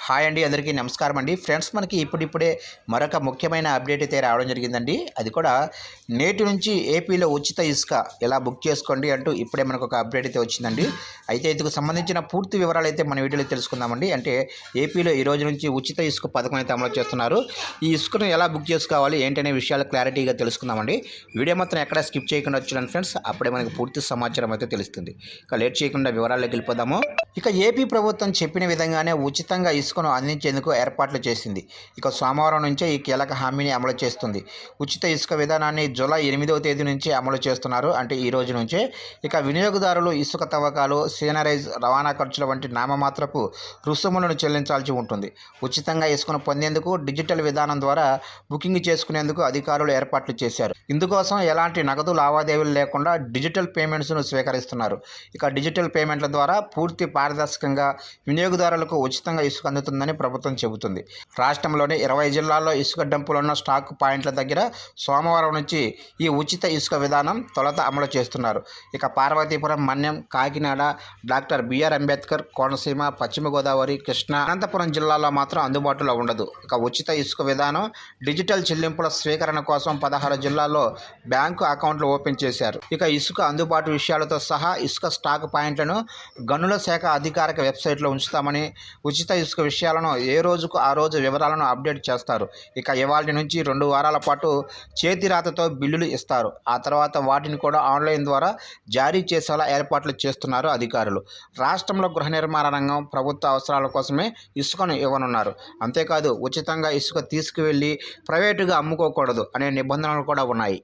Hi అండి, అందరికీ నమస్కారం అండి. ఫ్రెండ్స్, మనకి ఇప్పుడిప్పుడే మరొక ముఖ్యమైన అప్డేట్ అయితే రావడం జరిగిందండి. అది కూడా నేటి నుంచి ఏపీలో ఉచిత ఇసుక ఎలా బుక్ చేసుకోండి అంటూ ఇప్పుడే మనకు ఒక అప్డేట్ అయితే వచ్చిందండి. అయితే ఇందుకు సంబంధించిన పూర్తి వివరాలు అయితే మన వీడియోలో తెలుసుకుందామండి. అంటే ఏపీలో ఈ రోజు నుంచి ఉచిత ఇసుక పథకం అయితే అమలు చేస్తున్నారు. ఈ ఇసుకను ఎలా బుక్ చేసుకోవాలి ఏంటనే విషయాలు క్లారిటీగా తెలుసుకుందామండి. వీడియో మాత్రం ఎక్కడ స్కిప్ చేయకుండా వచ్చాను ఫ్రెండ్స్, అప్పుడే మనకు పూర్తి సమాచారం అయితే తెలుస్తుంది. ఇక లేట్ చేయకుండా వివరాల్లోకి వెళ్ళిపోదాము. ఇక ఏపీ ప్రభుత్వం చెప్పిన విధంగానే ఉచితంగా ఇసుకను అందించేందుకు ఏర్పాట్లు చేసింది. ఇక సోమవారం నుంచే ఈ కీలక హామీని అమలు చేస్తుంది. ఉచిత ఇసుక విధానాన్ని జూలై 8వ తేదీ నుంచి అమలు చేస్తున్నారు. అంటే ఈ రోజు నుంచే. ఇక వినియోగదారులు ఇసుక తవ్వకాలు, సీనరైజ్, రవాణా ఖర్చుల వంటి నామమాత్రపు రుసుములను చెల్లించాల్సి ఉంటుంది. ఉచితంగా ఇసుకను పొందేందుకు డిజిటల్ విధానం ద్వారా బుకింగ్ చేసుకునేందుకు అధికారులు ఏర్పాట్లు చేశారు. ఇందుకోసం ఎలాంటి నగదు లావాదేవీలు లేకుండా డిజిటల్ పేమెంట్స్ను స్వీకరిస్తున్నారు. ఇక డిజిటల్ పేమెంట్ల ద్వారా పూర్తి పారదర్శకంగా వినియోగదారులకు ఉచితంగా ఇసుక అందుతుందని ప్రభుత్వం చెబుతుంది. రాష్ట్రంలోని 20 జిల్లాల్లో ఇసుక డంపులున్న స్టాక్ పాయింట్ల దగ్గర సోమవారం నుంచి ఈ ఉచిత ఇసుక విధానం తొలుత అమలు చేస్తున్నారు. ఇక పార్వతీపురం, మన్యం, కాకినాడ, డాక్టర్ బిఆర్ అంబేద్కర్, కోనసీమ, పశ్చిమ గోదావరి, కృష్ణా, అనంతపురం జిల్లాల్లో మాత్రం అందుబాటులో ఉండదు. ఇక ఉచిత ఇసుక విధానం డిజిటల్ చెల్లింపుల స్వీకరణ కోసం 16 జిల్లాల్లో బ్యాంకు అకౌంట్లు ఓపెన్ చేశారు. ఇక ఇసుక అందుబాటు విషయాలతో సహా ఇసుక స్టాక్ పాయింట్లను గనుల శాఖ అధికారిక వెబ్సైట్లో ఉంచుతామని, ఉచిత ఇసుక విషయాలను ఏ రోజుకు ఆ రోజు వివరాలను అప్డేట్ చేస్తారు. ఇక ఇవాళ నుంచి 2 వారాల పాటు చేతిరాతతో బిల్లులు ఇస్తారు. ఆ తర్వాత వాటిని కూడా ఆన్లైన్ ద్వారా జారీ చేసేలా ఏర్పాట్లు చేస్తున్నారు అధికారులు. రాష్ట్రంలో గృహ నిర్మాణ రంగం ప్రభుత్వ అవసరాల కోసమే ఇసుకను ఇవ్వనున్నారు. అంతేకాదు ఉచితంగా ఇసుక తీసుకువెళ్ళి ప్రైవేటుగా అమ్ముకోకూడదు అనే నిబంధనలు కూడా ఉన్నాయి.